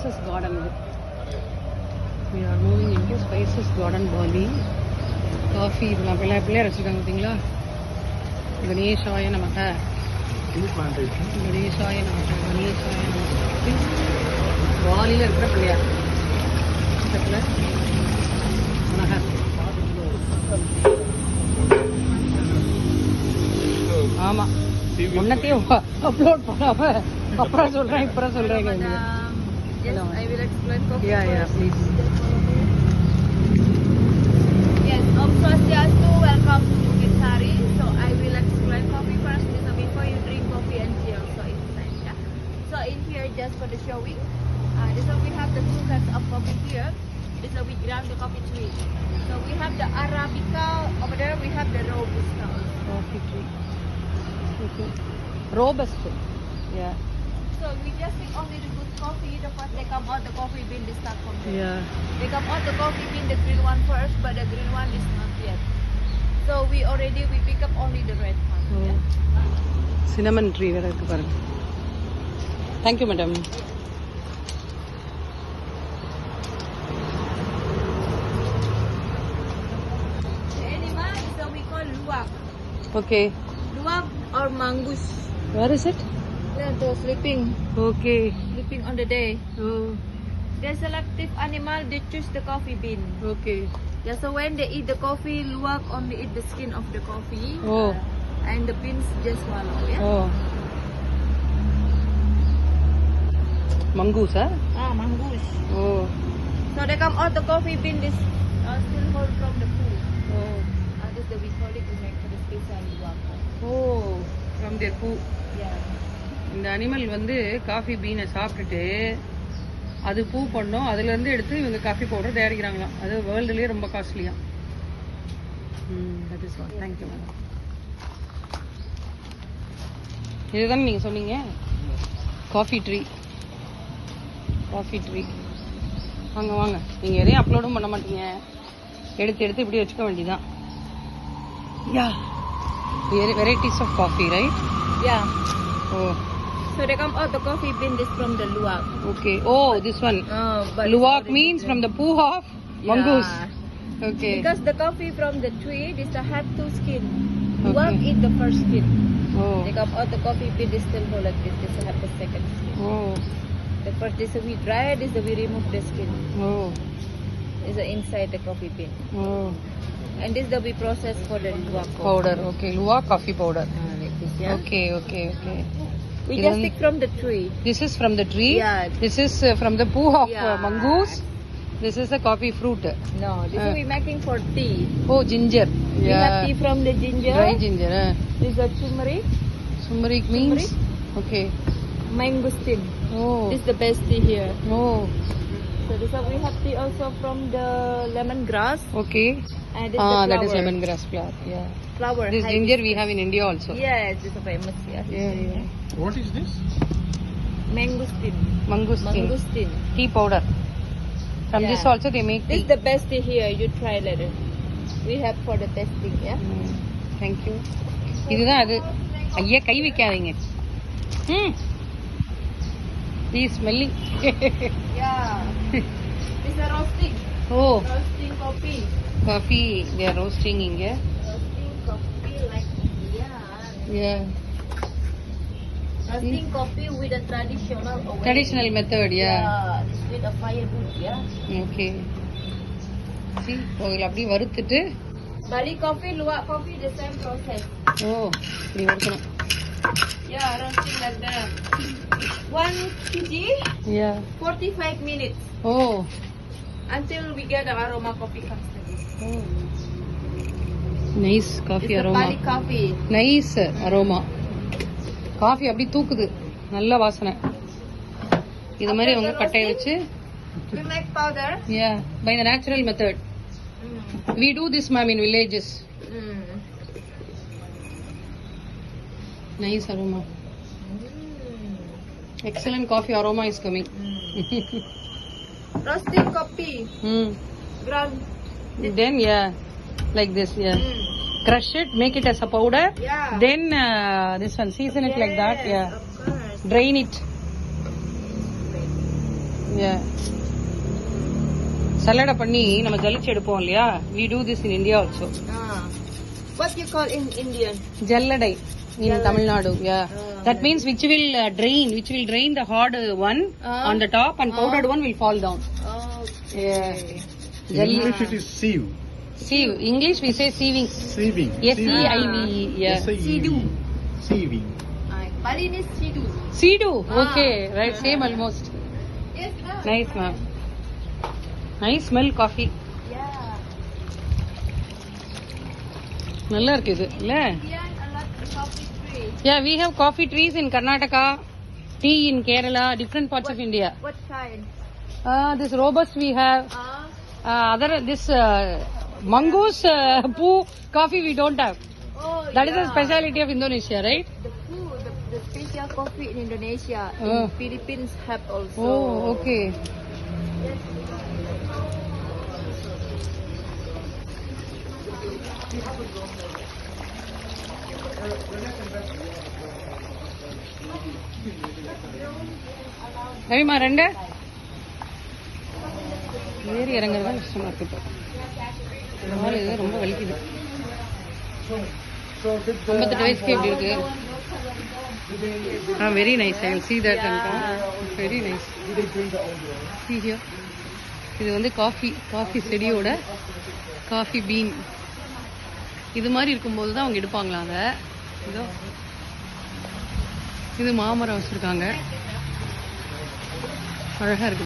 Spices Garden. We are moving into Spices Garden, Bali. Coffee இதெல்லாம் பிள்ளையார் வச்சுருக்காங்க பார்த்தீங்களா. கணேசாய நமக. கணேசாய நமக. கணேசாய நமக. பாலியில் இருக்கிற பிள்ளையார் பக்கத்தில் மனகர். ஆமாம், முன்னத்தையும் அப்லோட் பண்ணாம அப்புறம் சொல்கிறேன் இப்பறம் சொல்கிறேங்க. Yes, I will explain coffee. Yeah, please. Yes, Swastiastu, welcome to Bukit Sari. So I will explain coffee first. So before you drink coffee and tea also inside, yeah. So in here, just for the showing, this one we have the two kinds of coffee here. This one we ground the coffee tree. So we have the Arabica over there. We have the Robusta. Coffee tree. Okay. Robusta. Yeah. So we just pick only the good coffee. The first they come out the coffee bean, they start from there. Yeah. They come out the coffee bean, the green one first, but the green one is not yet. So we pick up only the red one. Oh. Yeah. Cinnamon tree வேற இருக்கு பாருங்க. Thank you, madam. The animal is what we call luwak. Okay. Luwak or mongoose. Where is it? Yeah, they're sleeping on the day. Oh. They're selective animal. They choose the coffee bean. Okay. Yeah, so when they eat the coffee, luwak only eat the skin of the coffee. Oh. And the beans just swallow. Yeah. Oh. Mongoose, huh? Ah, mongoose. Oh. So they come out the coffee bean. This still hold from the poo. Oh. This the we call it to make for the special luwak. Oh. From their poo. Yeah. இந்த animal வந்து coffee பீனை சாப்பிட்டுட்டு அது பூ பண்ணோம், அதுலேருந்து எடுத்து இவங்க coffee powder தயாரிக்கிறாங்களாம். அது வேர்ல்டுலேயே ரொம்ப காஸ்ட்லியா. That is what. Thank you madam. இதுதானே நீங்கள் சொன்னீங்க காஃபி ட்ரீ. Coffee tree. வாங்க வாங்க, நீங்கள் எதையும் அப்லோடும் பண்ண மாட்டீங்க, எடுத்து எடுத்து இப்படி வச்சுக்க வேண்டியதான். Yeah, varieties of coffee, right? Yeah. Oh. So they come out the coffee bean. This from the luwak. Okay. Oh, this one. But Luwak means from the poo of mongoose. Yeah. Okay. Because the coffee from the tree, this the have two skin. Okay. Luwak eat the first skin. Oh. They come out the coffee bean. This still hold like this. This have the second skin. Oh. The first this we dry. This we remove the skin. Oh. This is inside the coffee bean. Oh. And this the we process for the luwak Powder. Okay. Luwak coffee powder. like this, yeah. Okay. Okay. Okay. We This just one- pick from the tree. This is from the tree. Yeah. This is from the poo of Yeah. mongoose. This is the coffee fruit. No, this is we making for tea. Oh, ginger. We have tea from the ginger. Dry ginger. This is a turmeric. Turmeric means. Okay. Mangosteen. Oh. This is the best tea here. Oh. So this one we have tea also from the lemongrass. Okay. And this is the That is flower. lemongrass flower. Yeah. Flower. This hibiscus. ginger we have in India also. Yes, this is famous here. Yeah, yeah. What is this? Mangosteen. Mangosteen. Mangosteen. Tea powder. From Yeah. this also they make This tea. is the best tea here. You try later. We have for the testing, yeah. Thank you. இதுதான் அது. ஐயா கை வைக்காதீங்க. Please smelling. Yeah. This is a roasting. Oh, Roasting coffee. coffee they are roasting இங்க. Roasting coffee like Yeah. roasting coffee with a traditional way. Traditional method, yeah. This with a firewood, yeah. Okay. See, இதில் அப்படியே வறுத்துட்டு Bali coffee, luwak coffee, the same process. இப்படி வறுக்கணும். Yeah, roasting like that. 1 kg, Yeah. 45 minutes Oh. until we get the aroma coffee comes to this. Nice coffee It's the aroma. Bali coffee. Nice aroma. Coffee அப்படி தூக்குது, நல்ல வாசனை. இது மாதிரி அவங்க கட்டையை வச்சு We make powder. yeah by the natural method. We do this ma'am in villages. Nice aroma. Excellent coffee aroma is coming. Roasting coffee, ground. Then yeah, like this, yeah. Crush it, make it as a powder. Yeah. Then this one, season it like that. Yeah. Of course. Drain it. சலடை பண்ணி நம்ம ஜலிச்சு எடுப்போம் இல்லையா? we do this in India also. What you call in Indian? ஜல்லடை in Tamil Nadu. Yeah. That means which will drain the hard one on the top and powdered one will fall down. Okay. Yeah. In English it is sieve. Sieve. English we say sieving. Sieving. S-E-I-V-E. Yeah. Sieving. Sieving. Balin is Sidu. Sidu. Okay. Right. Same almost. Yes, ma'am. Nice, ma'am. Nice smell coffee. Yeah. நல்லா இருக்கு இது இல்ல? Indian a lot of coffee trees. Yeah, we have coffee trees in Karnataka, tea in Kerala, different parts of India. What kind? This robust we have. This mongoose poo coffee we don't have. Oh, That is yeah. a speciality of Indonesia, right? The food, the special coffee in Indonesia. Oh. In Philippines have also. Oh, okay. ரவிமா ரெண்டு ஏறி இறங்குறதா கஷ்டமா இருக்கு இப்போ. கால் இது ரொம்ப வலிக்குது. 58 வயசுக்கு எப்படி இருக்கு? Very nice. I will see that and very nice. See here. இது வந்து காஃபி செடியோட காஃபி பீன். இது மாதிரி இருக்கும்போது தான் அவங்க எடுப்பாங்களா அதை. இதோ இது மாமரம் வச்சிருக்காங்க. அழகா இருக்கு.